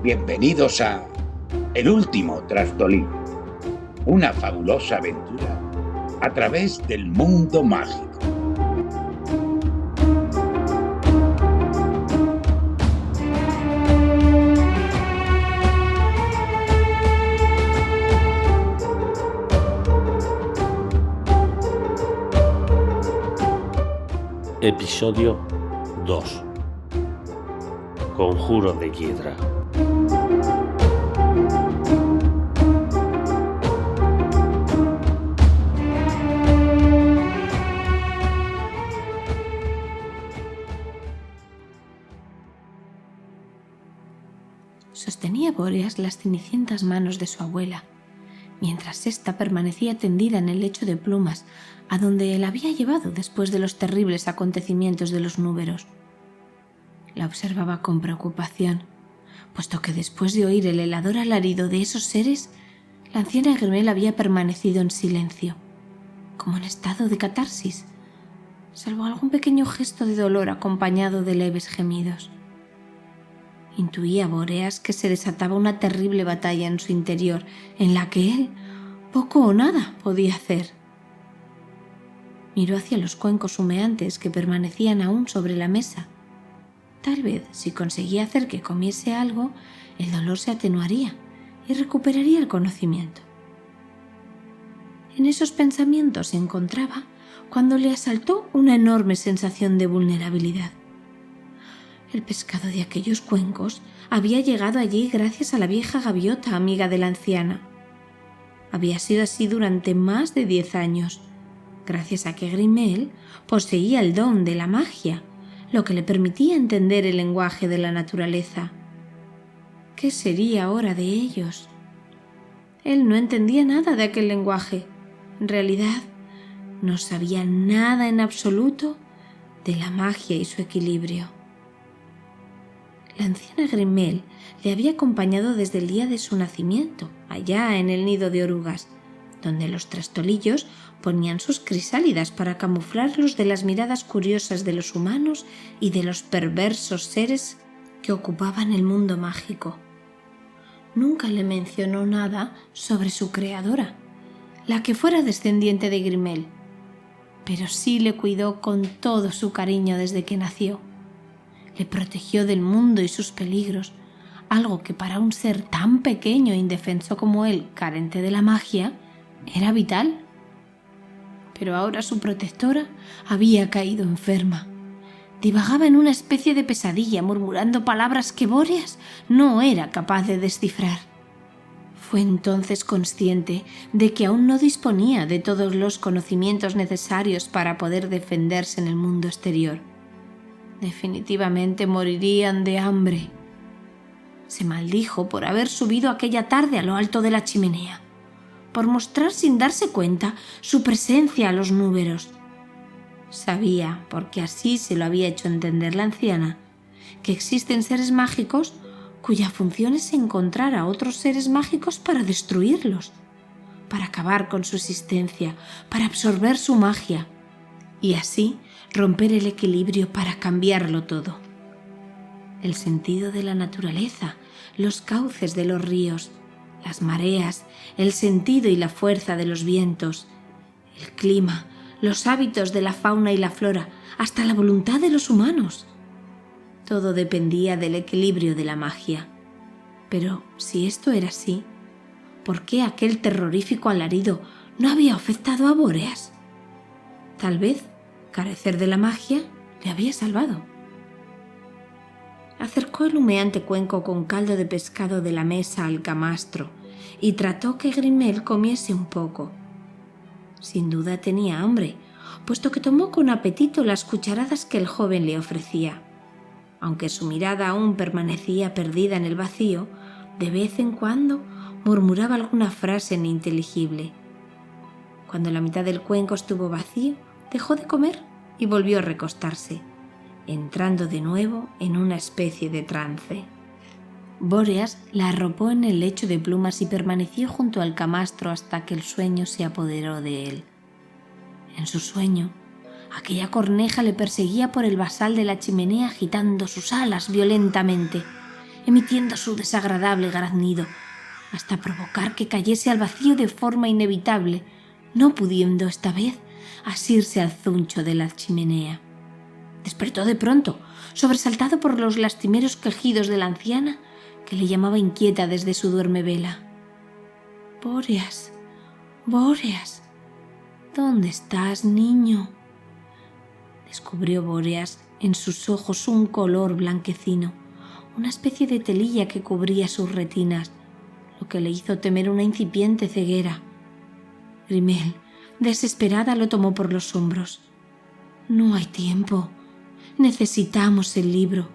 Bienvenidos a El último Trastolí, una fabulosa aventura a través del mundo mágico. Episodio 2. Conjuro de Hiedra. Sostenía Bóreas las cenicientas manos de su abuela, mientras ésta permanecía tendida en el lecho de plumas, a donde la había llevado después de los terribles acontecimientos de los núberos. La observaba con preocupación, puesto que después de oír el helador alarido de esos seres, la anciana Grimel había permanecido en silencio, como en estado de catarsis, salvo algún pequeño gesto de dolor acompañado de leves gemidos. Intuía Bóreas que se desataba una terrible batalla en su interior, en la que él poco o nada podía hacer. Miró hacia los cuencos humeantes que permanecían aún sobre la mesa. Tal vez, si conseguía hacer que comiese algo, el dolor se atenuaría y recuperaría el conocimiento. En esos pensamientos se encontraba cuando le asaltó una enorme sensación de vulnerabilidad. El pescado de aquellos cuencos había llegado allí gracias a la vieja gaviota amiga de la anciana. Había sido así durante más de 10 años, gracias a que Grimel poseía el don de la magia, lo que le permitía entender el lenguaje de la naturaleza. ¿Qué sería ahora de ellos? Él no entendía nada de aquel lenguaje. En realidad, no sabía nada en absoluto de la magia y su equilibrio. La anciana Grimel le había acompañado desde el día de su nacimiento, allá en el nido de orugas, donde los trastolillos ponían sus crisálidas para camuflarlos de las miradas curiosas de los humanos y de los perversos seres que ocupaban el mundo mágico. Nunca le mencionó nada sobre su creadora, la que fuera descendiente de Grimel, pero sí le cuidó con todo su cariño desde que nació. Le protegió del mundo y sus peligros, algo que para un ser tan pequeño e indefenso como él, carente de la magia, era vital. Pero ahora su protectora había caído enferma. Divagaba en una especie de pesadilla, murmurando palabras que Bóreas no era capaz de descifrar. Fue entonces consciente de que aún no disponía de todos los conocimientos necesarios para poder defenderse en el mundo exterior. Definitivamente morirían de hambre. Se maldijo por haber subido aquella tarde a lo alto de la chimenea, por mostrar sin darse cuenta su presencia a los núberos. Sabía, porque así se lo había hecho entender la anciana, que existen seres mágicos cuya función es encontrar a otros seres mágicos para destruirlos, para acabar con su existencia, para absorber su magia y así romper el equilibrio para cambiarlo todo. El sentido de la naturaleza, los cauces de los ríos, las mareas, el sentido y la fuerza de los vientos, el clima, los hábitos de la fauna y la flora, hasta la voluntad de los humanos. Todo dependía del equilibrio de la magia. Pero si esto era así, ¿por qué aquel terrorífico alarido no había afectado a Bóreas? Tal vez carecer de la magia le había salvado. Acercó el humeante cuenco con caldo de pescado de la mesa al camastro y trató que Grimel comiese un poco. Sin duda tenía hambre, puesto que tomó con apetito las cucharadas que el joven le ofrecía. Aunque su mirada aún permanecía perdida en el vacío, de vez en cuando murmuraba alguna frase ininteligible. Cuando la mitad del cuenco estuvo vacío, dejó de comer y volvió a recostarse, entrando de nuevo en una especie de trance. Bóreas la arropó en el lecho de plumas y permaneció junto al camastro hasta que el sueño se apoderó de él. En su sueño, aquella corneja le perseguía por el basal de la chimenea agitando sus alas violentamente, emitiendo su desagradable graznido, hasta provocar que cayese al vacío de forma inevitable, no pudiendo esta vez asirse al zuncho de la chimenea. Despertó de pronto, sobresaltado por los lastimeros quejidos de la anciana, que le llamaba inquieta desde su duermevela. «Bóreas, Bóreas, ¿dónde estás, niño?». Descubrió Bóreas en sus ojos un color blanquecino, una especie de telilla que cubría sus retinas, lo que le hizo temer una incipiente ceguera. Grimel, desesperada, lo tomó por los hombros. «No hay tiempo. Necesitamos el libro.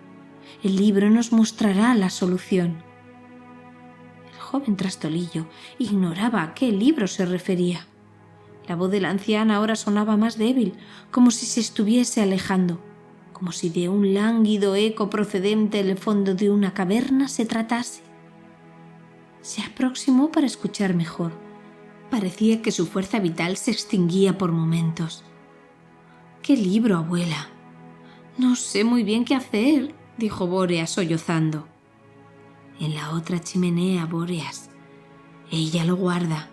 El libro nos mostrará la solución». El joven Trastolillo ignoraba a qué libro se refería. La voz de la anciana ahora sonaba más débil, como si se estuviese alejando, como si de un lánguido eco procedente del fondo de una caverna se tratase. Se aproximó para escuchar mejor. Parecía que su fuerza vital se extinguía por momentos. «¿Qué libro, abuela?». «No sé muy bien qué hacer», dijo Bóreas sollozando. «En la otra chimenea, Bóreas. Ella lo guarda.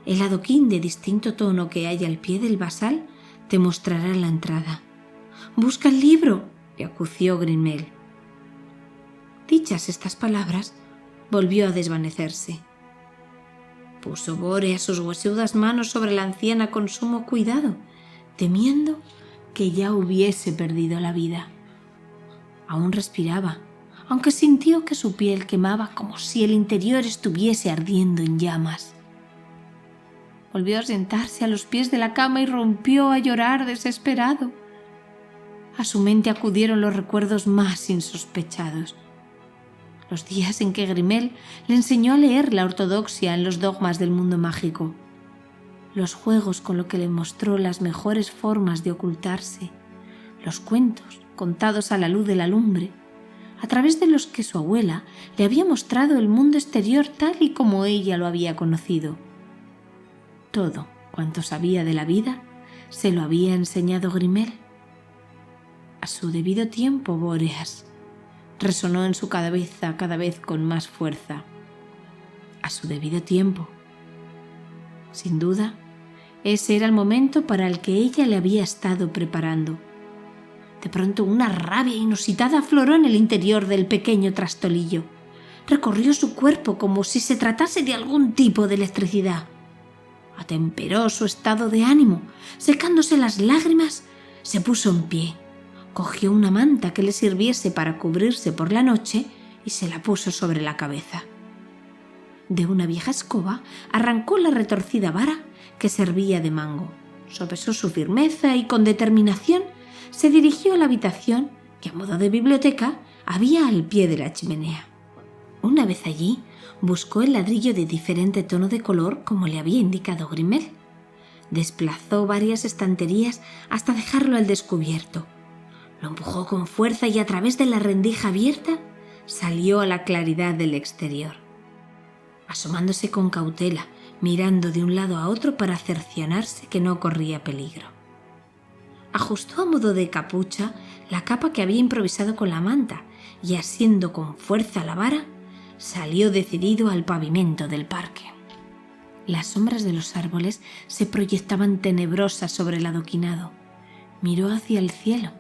El adoquín de distinto tono que hay al pie del basal te mostrará la entrada. Busca el libro», le acució Grimel. Dichas estas palabras, volvió a desvanecerse. Puso Bóreas sus huesudas manos sobre la anciana con sumo cuidado, temiendo que ya hubiese perdido la vida. Aún respiraba, aunque sintió que su piel quemaba como si el interior estuviese ardiendo en llamas. Volvió a sentarse a los pies de la cama y rompió a llorar desesperado. A su mente acudieron los recuerdos más insospechados. Los días en que Grimel le enseñó a leer la ortodoxia en los dogmas del mundo mágico. Los juegos con los que le mostró las mejores formas de ocultarse. Los cuentos contados a la luz de la lumbre, a través de los que su abuela le había mostrado el mundo exterior tal y como ella lo había conocido. Todo cuanto sabía de la vida se lo había enseñado Grimel. A su debido tiempo, Bóreas, resonó en su cabeza cada vez con más fuerza. A su debido tiempo. Sin duda, ese era el momento para el que ella le había estado preparando. De pronto una rabia inusitada afloró en el interior del pequeño Trastolillo. Recorrió su cuerpo como si se tratase de algún tipo de electricidad. Atemperó su estado de ánimo, secándose las lágrimas, se puso en pie, cogió una manta que le sirviese para cubrirse por la noche y se la puso sobre la cabeza. De una vieja escoba arrancó la retorcida vara que servía de mango, sopesó su firmeza y con determinación se dirigió a la habitación que a modo de biblioteca había al pie de la chimenea. Una vez allí, buscó el ladrillo de diferente tono de color como le había indicado Grimel. Desplazó varias estanterías hasta dejarlo al descubierto. Lo empujó con fuerza y a través de la rendija abierta salió a la claridad del exterior. Asomándose con cautela, mirando de un lado a otro para cerciorarse que no corría peligro. Ajustó a modo de capucha la capa que había improvisado con la manta y, asiendo con fuerza la vara, salió decidido al pavimento del parque. Las sombras de los árboles se proyectaban tenebrosas sobre el adoquinado. Miró hacia el cielo.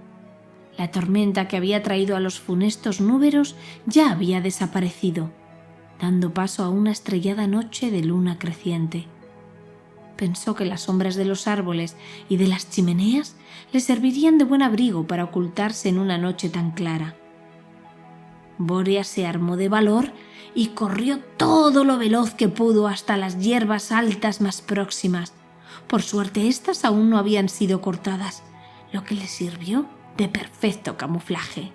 La tormenta que había traído a los funestos números ya había desaparecido, dando paso a una estrellada noche de luna creciente. Pensó que las sombras de los árboles y de las chimeneas le servirían de buen abrigo para ocultarse en una noche tan clara. Bóreas se armó de valor y corrió todo lo veloz que pudo hasta las hierbas altas más próximas. Por suerte, éstas aún no habían sido cortadas, lo que le sirvió de perfecto camuflaje.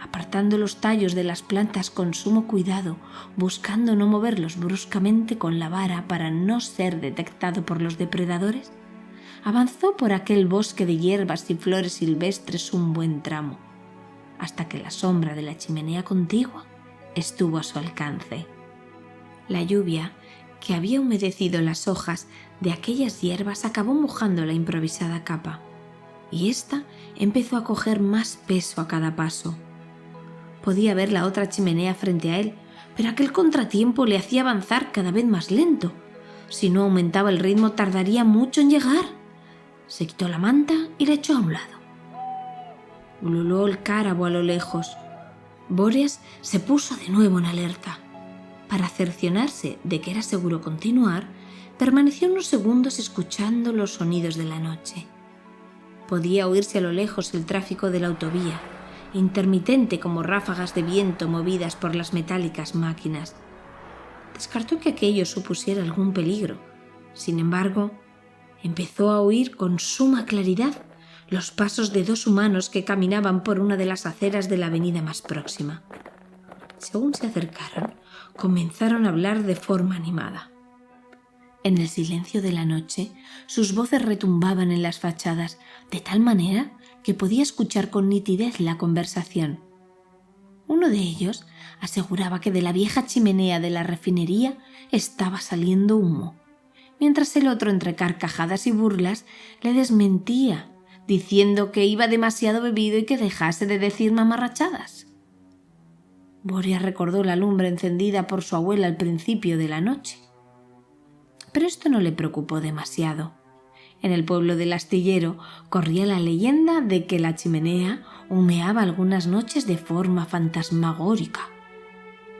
Apartando los tallos de las plantas con sumo cuidado, buscando no moverlos bruscamente con la vara para no ser detectado por los depredadores, avanzó por aquel bosque de hierbas y flores silvestres un buen tramo, hasta que la sombra de la chimenea contigua estuvo a su alcance. La lluvia, que había humedecido las hojas de aquellas hierbas, acabó mojando la improvisada capa, y ésta empezó a coger más peso a cada paso. Podía ver la otra chimenea frente a él, pero aquel contratiempo le hacía avanzar cada vez más lento. Si no aumentaba el ritmo, tardaría mucho en llegar. Se quitó la manta y la echó a un lado. Ululó el cárabo a lo lejos. Boreas se puso de nuevo en alerta. Para cerciorarse de que era seguro continuar, permaneció unos segundos escuchando los sonidos de la noche. Podía oírse a lo lejos el tráfico de la autovía, intermitente como ráfagas de viento movidas por las metálicas máquinas. Descartó que aquello supusiera algún peligro. Sin embargo, empezó a oír con suma claridad los pasos de dos humanos que caminaban por una de las aceras de la avenida más próxima. Según se acercaron, comenzaron a hablar de forma animada. En el silencio de la noche, sus voces retumbaban en las fachadas, de tal manera que podía escuchar con nitidez la conversación. Uno de ellos aseguraba que de la vieja chimenea de la refinería estaba saliendo humo, mientras el otro, entre carcajadas y burlas, le desmentía, diciendo que iba demasiado bebido y que dejase de decir mamarrachadas. Boreas recordó la lumbre encendida por su abuela al principio de la noche. Pero esto no le preocupó demasiado. En el pueblo del astillero corría la leyenda de que la chimenea humeaba algunas noches de forma fantasmagórica.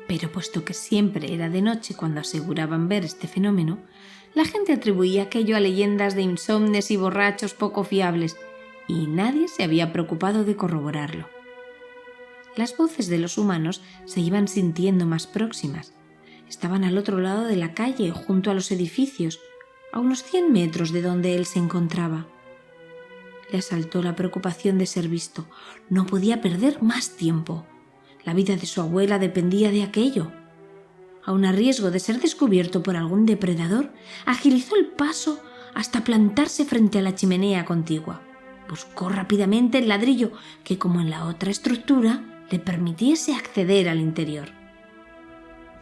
Pero puesto que siempre era de noche cuando aseguraban ver este fenómeno, la gente atribuía aquello a leyendas de insomnes y borrachos poco fiables, y nadie se había preocupado de corroborarlo. Las voces de los humanos se iban sintiendo más próximas. Estaban al otro lado de la calle, junto a los edificios, a unos 100 metros de donde él se encontraba. Le asaltó la preocupación de ser visto. No podía perder más tiempo. La vida de su abuela dependía de aquello. Aun a riesgo de ser descubierto por algún depredador, agilizó el paso hasta plantarse frente a la chimenea contigua. Buscó rápidamente el ladrillo que, como en la otra estructura, le permitiese acceder al interior.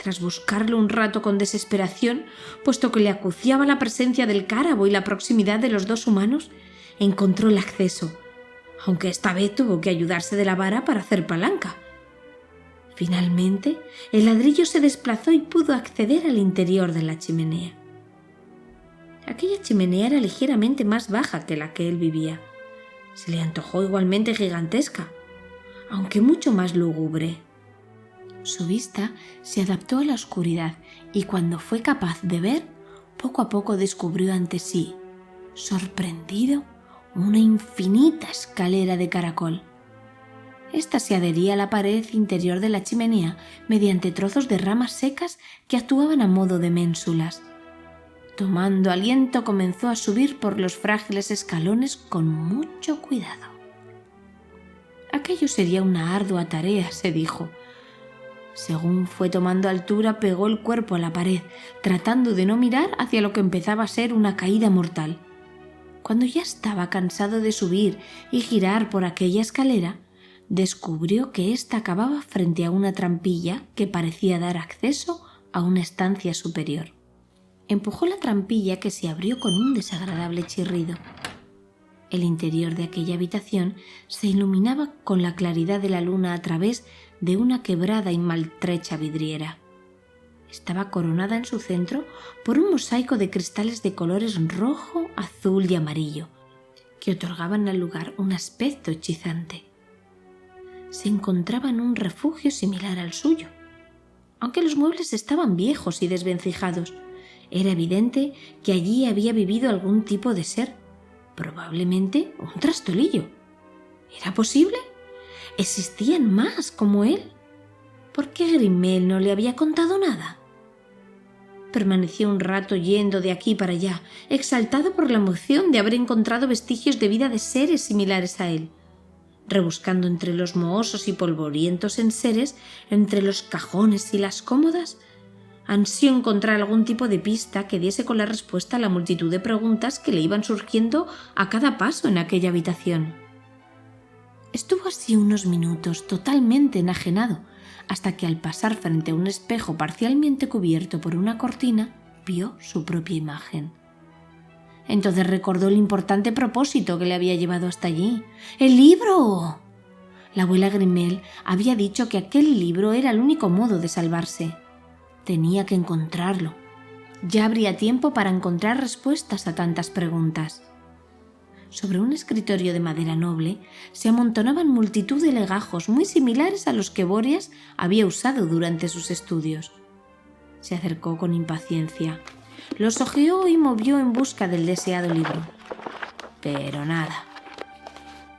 Tras buscarlo un rato con desesperación, puesto que le acuciaba la presencia del cárabo y la proximidad de los dos humanos, encontró el acceso, aunque esta vez tuvo que ayudarse de la vara para hacer palanca. Finalmente, el ladrillo se desplazó y pudo acceder al interior de la chimenea. Aquella chimenea era ligeramente más baja que la que él vivía. Se le antojó igualmente gigantesca, aunque mucho más lúgubre. Su vista se adaptó a la oscuridad y cuando fue capaz de ver, poco a poco descubrió ante sí, sorprendido, una infinita escalera de caracol. Esta se adhería a la pared interior de la chimenea mediante trozos de ramas secas que actuaban a modo de ménsulas. Tomando aliento, comenzó a subir por los frágiles escalones con mucho cuidado. Aquello sería una ardua tarea, se dijo. Según fue tomando altura, pegó el cuerpo a la pared, tratando de no mirar hacia lo que empezaba a ser una caída mortal. Cuando ya estaba cansado de subir y girar por aquella escalera, descubrió que ésta acababa frente a una trampilla que parecía dar acceso a una estancia superior. Empujó la trampilla, que se abrió con un desagradable chirrido. El interior de aquella habitación se iluminaba con la claridad de la luna a través de una quebrada y maltrecha vidriera. Estaba coronada en su centro por un mosaico de cristales de colores rojo, azul y amarillo, que otorgaban al lugar un aspecto hechizante. Se encontraba en un refugio similar al suyo. Aunque los muebles estaban viejos y desvencijados, era evidente que allí había vivido algún tipo de ser, probablemente un trastolillo. ¿Era posible? ¿Existían más como él? ¿Por qué Grimel no le había contado nada? Permaneció un rato yendo de aquí para allá, exaltado por la emoción de haber encontrado vestigios de vida de seres similares a él. Rebuscando entre los mohosos y polvorientos enseres, entre los cajones y las cómodas, ansió encontrar algún tipo de pista que diese con la respuesta a la multitud de preguntas que le iban surgiendo a cada paso en aquella habitación. Estuvo así unos minutos, totalmente enajenado, hasta que al pasar frente a un espejo parcialmente cubierto por una cortina, vio su propia imagen. Entonces recordó el importante propósito que le había llevado hasta allí. ¡El libro! La abuela Grimmel había dicho que aquel libro era el único modo de salvarse. Tenía que encontrarlo. Ya habría tiempo para encontrar respuestas a tantas preguntas. Sobre un escritorio de madera noble se amontonaban multitud de legajos muy similares a los que Borias había usado durante sus estudios. Se acercó con impaciencia. Los hojeó y movió en busca del deseado libro. Pero nada.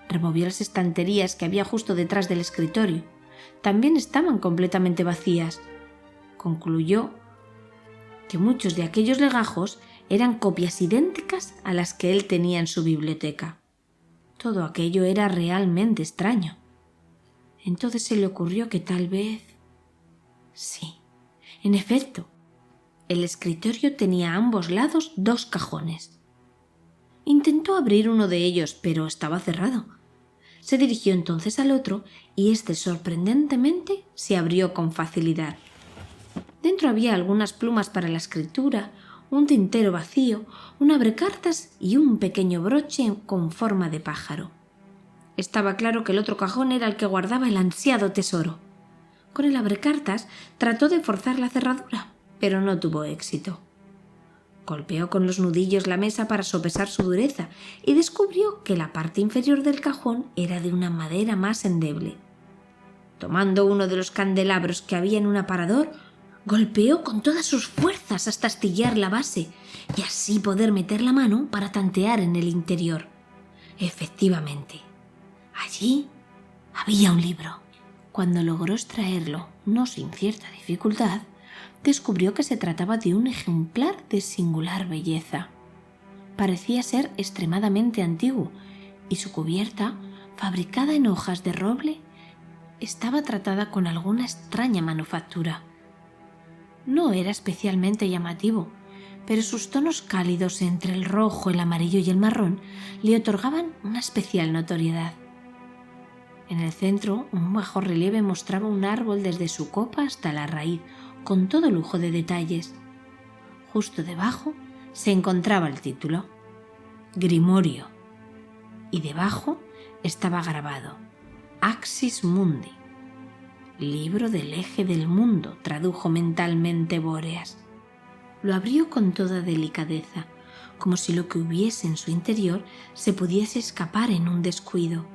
Removió las estanterías que había justo detrás del escritorio. También estaban completamente vacías. Concluyó que muchos de aquellos legajos eran copias idénticas a las que él tenía en su biblioteca. Todo aquello era realmente extraño. Entonces se le ocurrió que tal vez... Sí, en efecto, el escritorio tenía a ambos lados 2 cajones. Intentó abrir uno de ellos, pero estaba cerrado. Se dirigió entonces al otro y este sorprendentemente se abrió con facilidad. Dentro había algunas plumas para la escritura, un tintero vacío, un abrecartas y un pequeño broche con forma de pájaro. Estaba claro que el otro cajón era el que guardaba el ansiado tesoro. Con el abrecartas trató de forzar la cerradura, pero no tuvo éxito. Golpeó con los nudillos la mesa para sopesar su dureza y descubrió que la parte inferior del cajón era de una madera más endeble. Tomando uno de los candelabros que había en un aparador, golpeó con todas sus fuerzas hasta astillar la base y así poder meter la mano para tantear en el interior. Efectivamente, allí había un libro. Cuando logró extraerlo, no sin cierta dificultad, descubrió que se trataba de un ejemplar de singular belleza. Parecía ser extremadamente antiguo y su cubierta, fabricada en hojas de roble, estaba tratada con alguna extraña manufactura. No era especialmente llamativo, pero sus tonos cálidos entre el rojo, el amarillo y el marrón le otorgaban una especial notoriedad. En el centro, un bajo relieve mostraba un árbol desde su copa hasta la raíz, con todo lujo de detalles. Justo debajo se encontraba el título, Grimorio, y debajo estaba grabado, Axis Mundi, libro del eje del mundo, tradujo mentalmente Bóreas. Lo abrió con toda delicadeza, como si lo que hubiese en su interior se pudiese escapar en un descuido.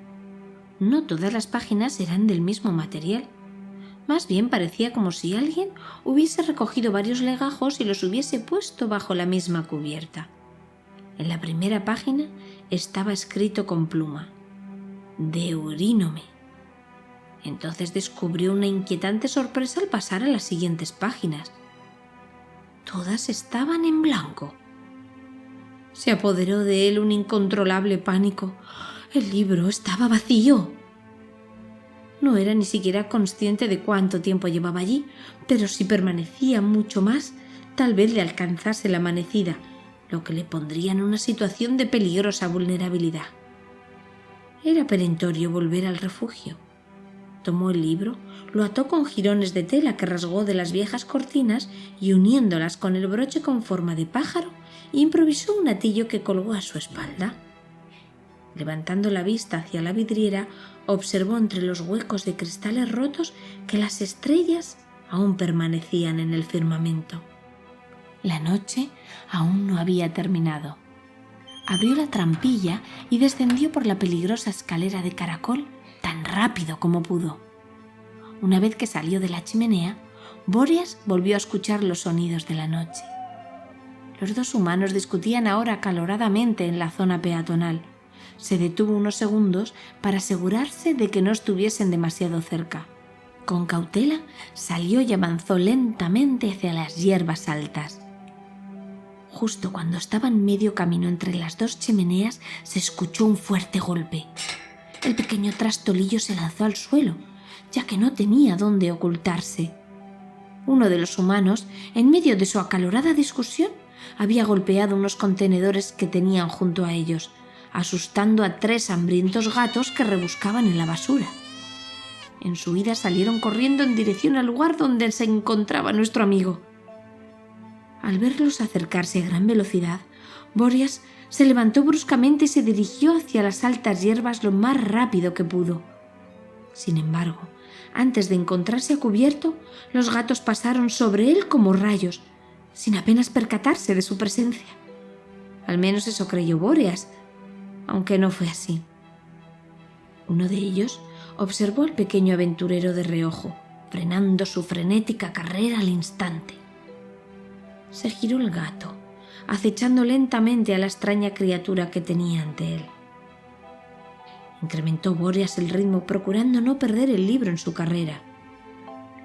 No todas las páginas eran del mismo material. Más bien parecía como si alguien hubiese recogido varios legajos y los hubiese puesto bajo la misma cubierta. En la primera página estaba escrito con pluma, de Eurínome. Entonces descubrió una inquietante sorpresa al pasar a las siguientes páginas. Todas estaban en blanco. Se apoderó de él un incontrolable pánico. El libro estaba vacío. No era ni siquiera consciente de cuánto tiempo llevaba allí, pero si permanecía mucho más, tal vez le alcanzase la amanecida, lo que le pondría en una situación de peligrosa vulnerabilidad. Era perentorio volver al refugio. Tomó el libro, lo ató con jirones de tela que rasgó de las viejas cortinas y uniéndolas con el broche con forma de pájaro, improvisó un atillo que colgó a su espalda. Levantando la vista hacia la vidriera, observó entre los huecos de cristales rotos que las estrellas aún permanecían en el firmamento. La noche aún no había terminado. Abrió la trampilla y descendió por la peligrosa escalera de caracol tan rápido como pudo. Una vez que salió de la chimenea, Bóreas volvió a escuchar los sonidos de la noche. Los 2 humanos discutían ahora acaloradamente en la zona peatonal. Se detuvo unos segundos para asegurarse de que no estuviesen demasiado cerca. Con cautela salió y avanzó lentamente hacia las hierbas altas. Justo cuando estaban medio camino entre las 2 chimeneas se escuchó un fuerte golpe. El pequeño trastolillo se lanzó al suelo, ya que no tenía dónde ocultarse. Uno de los humanos, en medio de su acalorada discusión, había golpeado unos contenedores que tenían junto a ellos, asustando a 3 hambrientos gatos que rebuscaban en la basura. En su huida salieron corriendo en dirección al lugar donde se encontraba nuestro amigo. Al verlos acercarse a gran velocidad, Bóreas se levantó bruscamente y se dirigió hacia las altas hierbas lo más rápido que pudo. Sin embargo, antes de encontrarse a cubierto, los gatos pasaron sobre él como rayos, sin apenas percatarse de su presencia. Al menos eso creyó Bóreas, aunque no fue así. Uno de ellos observó al pequeño aventurero de reojo, frenando su frenética carrera al instante. Se giró el gato, acechando lentamente a la extraña criatura que tenía ante él. Incrementó Bóreas el ritmo, procurando no perder el libro en su carrera.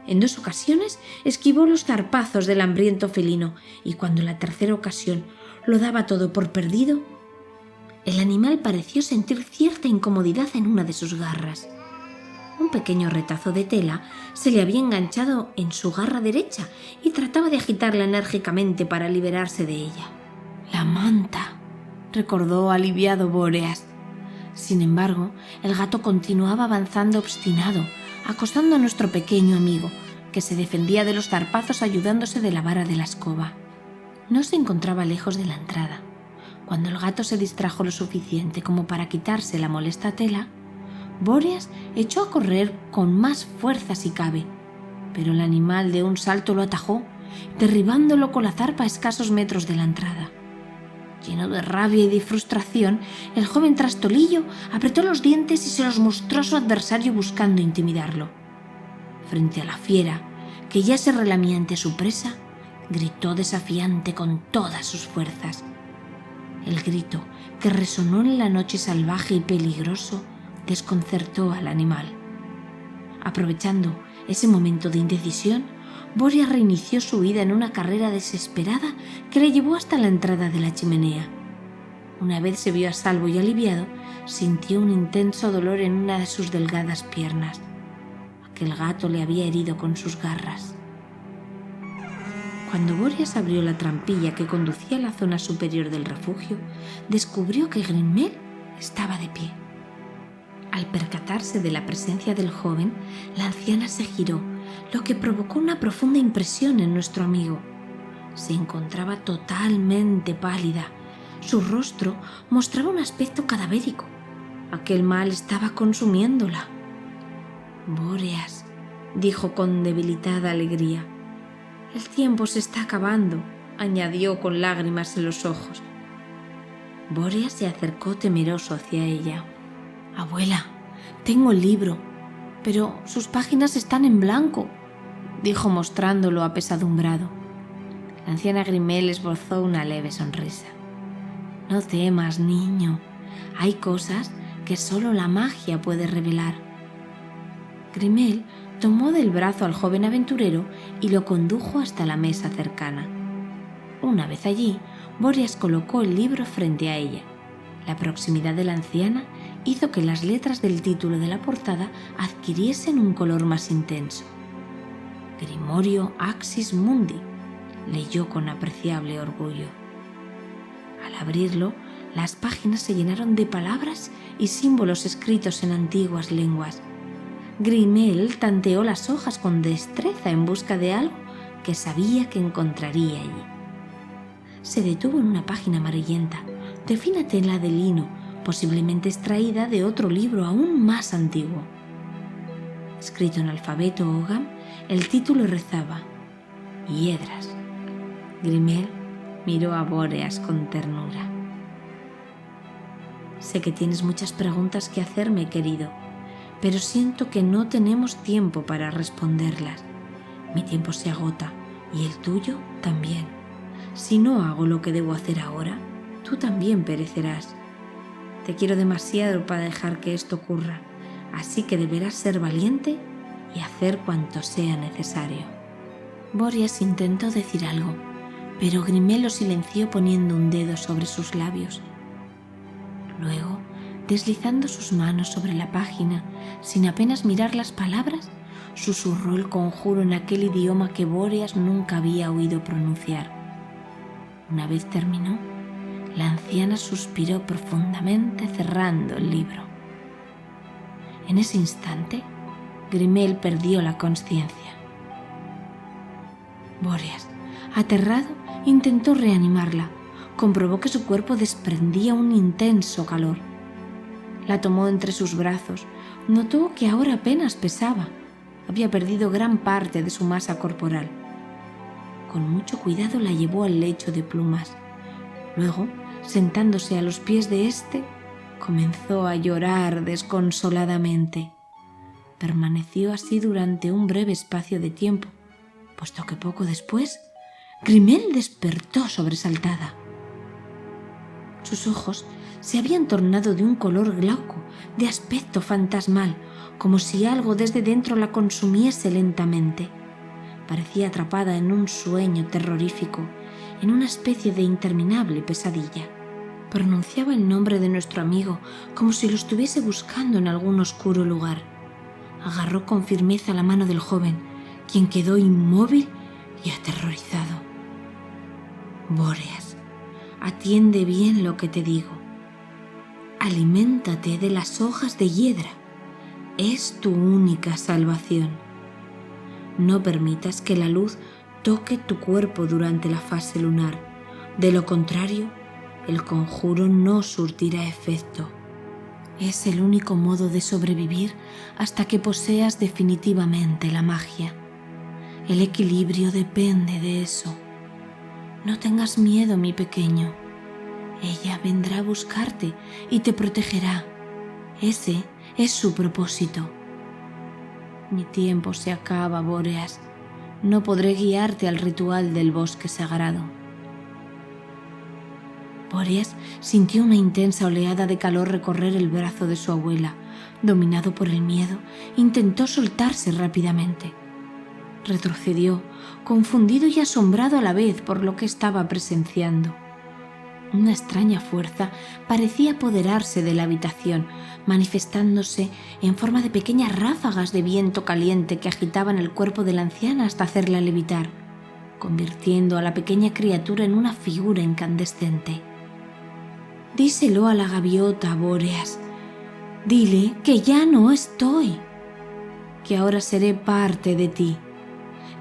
En 2 ocasiones esquivó los zarpazos del hambriento felino, y cuando en la tercera ocasión lo daba todo por perdido, el animal pareció sentir cierta incomodidad en una de sus garras. Un pequeño retazo de tela se le había enganchado en su garra derecha y trataba de agitarla enérgicamente para liberarse de ella. «La manta», recordó aliviado Bóreas. Sin embargo, el gato continuaba avanzando obstinado, acosando a nuestro pequeño amigo, que se defendía de los zarpazos ayudándose de la vara de la escoba. No se encontraba lejos de la entrada. Cuando el gato se distrajo lo suficiente como para quitarse la molesta tela, Bóreas echó a correr con más fuerza si cabe, pero el animal de un salto lo atajó, derribándolo con la zarpa a escasos metros de la entrada. Lleno de rabia y de frustración, el joven trastolillo apretó los dientes y se los mostró a su adversario buscando intimidarlo. Frente a la fiera, que ya se relamía ante su presa, gritó desafiante con todas sus fuerzas. El grito, que resonó en la noche salvaje y peligroso, desconcertó al animal. Aprovechando ese momento de indecisión, Bóreas reinició su huida en una carrera desesperada que le llevó hasta la entrada de la chimenea. Una vez se vio a salvo y aliviado, sintió un intenso dolor en una de sus delgadas piernas. Aquel gato le había herido con sus garras. Cuando Bóreas abrió la trampilla que conducía a la zona superior del refugio, descubrió que Grimmel estaba de pie. Al percatarse de la presencia del joven, la anciana se giró, lo que provocó una profunda impresión en nuestro amigo. Se encontraba totalmente pálida. Su rostro mostraba un aspecto cadavérico. Aquel mal estaba consumiéndola. «Bóreas», dijo con debilitada alegría. «El tiempo se está acabando», añadió con lágrimas en los ojos. Bóreas se acercó temeroso hacia ella. «Abuela, tengo el libro, pero sus páginas están en blanco», dijo mostrándolo apesadumbrado. La anciana Grimmel esbozó una leve sonrisa. «No temas, niño. Hay cosas que solo la magia puede revelar». Grimmel tomó del brazo al joven aventurero y lo condujo hasta la mesa cercana. Una vez allí, Bóreas colocó el libro frente a ella. La proximidad de la anciana hizo que las letras del título de la portada adquiriesen un color más intenso. «Grimorio Axis Mundi», leyó con apreciable orgullo. Al abrirlo, las páginas se llenaron de palabras y símbolos escritos en antiguas lenguas. Grimmel tanteó las hojas con destreza en busca de algo que sabía que encontraría allí. Se detuvo en una página amarillenta, de fina tela de lino, posiblemente extraída de otro libro aún más antiguo. Escrito en alfabeto Ogham, el título rezaba «Hiedras». Grimmel miró a Bóreas con ternura. «Sé que tienes muchas preguntas que hacerme, querido, pero siento que no tenemos tiempo para responderlas. Mi tiempo se agota y el tuyo también. Si no hago lo que debo hacer ahora, tú también perecerás. Te quiero demasiado para dejar que esto ocurra, así que deberás ser valiente y hacer cuanto sea necesario». Bóreas intentó decir algo, pero Grimmel lo silenció poniendo un dedo sobre sus labios. Luego, deslizando sus manos sobre la página, sin apenas mirar las palabras, susurró el conjuro en aquel idioma que Bóreas nunca había oído pronunciar. Una vez terminó, la anciana suspiró profundamente cerrando el libro. En ese instante, Grimmel perdió la consciencia. Bóreas, aterrado, intentó reanimarla. Comprobó que su cuerpo desprendía un intenso calor. La tomó entre sus brazos, Notó que ahora apenas pesaba. Había perdido gran parte de su masa corporal. Con mucho cuidado la llevó al lecho de plumas. Luego, sentándose a los pies de éste, comenzó a llorar desconsoladamente. Permaneció así durante un breve espacio de tiempo, puesto que poco después, Grimmel despertó sobresaltada. Sus ojos se habían tornado de un color glauco, de aspecto fantasmal, como si algo desde dentro la consumiese lentamente. Parecía atrapada en un sueño terrorífico, en una especie de interminable pesadilla. Pronunciaba el nombre de nuestro amigo como si lo estuviese buscando en algún oscuro lugar. Agarró con firmeza la mano del joven, quien quedó inmóvil y aterrorizado. Bóreas, atiende bien lo que te digo. Aliméntate de las hojas de hiedra. Es tu única salvación. No permitas que la luz toque tu cuerpo durante la fase lunar. De lo contrario, el conjuro no surtirá efecto. Es el único modo de sobrevivir hasta que poseas definitivamente la magia. El equilibrio depende de eso. No tengas miedo, mi pequeño. Ella vendrá a buscarte y te protegerá. Ese es su propósito. Mi tiempo se acaba, Bóreas. No podré guiarte al ritual del bosque sagrado. Bóreas sintió una intensa oleada de calor recorrer el brazo de su abuela. Dominado por el miedo, intentó soltarse rápidamente. Retrocedió, confundido y asombrado a la vez por lo que estaba presenciando. Una extraña fuerza parecía apoderarse de la habitación, manifestándose en forma de pequeñas ráfagas de viento caliente que agitaban el cuerpo de la anciana hasta hacerla levitar, convirtiendo a la pequeña criatura en una figura incandescente. Díselo a la gaviota, Bóreas. Dile que ya no estoy, que ahora seré parte de ti,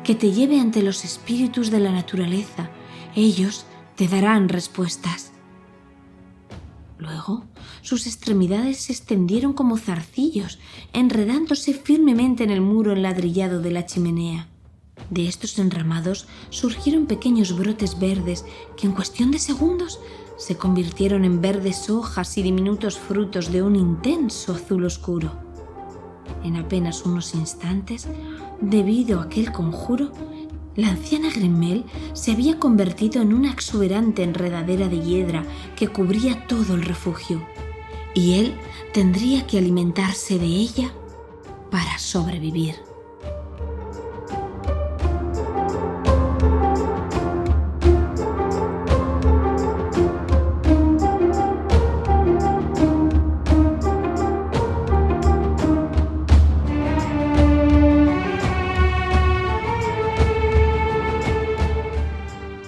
que te lleve ante los espíritus de la naturaleza. Ellos te darán respuestas. Luego, sus extremidades se extendieron como zarcillos, enredándose firmemente en el muro enladrillado de la chimenea. De estos enramados surgieron pequeños brotes verdes que en cuestión de segundos se convirtieron en verdes hojas y diminutos frutos de un intenso azul oscuro. En apenas unos instantes, debido a aquel conjuro, la anciana Grimmel se había convertido en una exuberante enredadera de hiedra que cubría todo el refugio, y él tendría que alimentarse de ella para sobrevivir.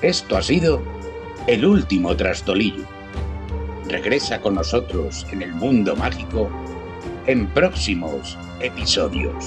Esto ha sido el último Trastolillo. Regresa con nosotros en el mundo mágico en próximos episodios.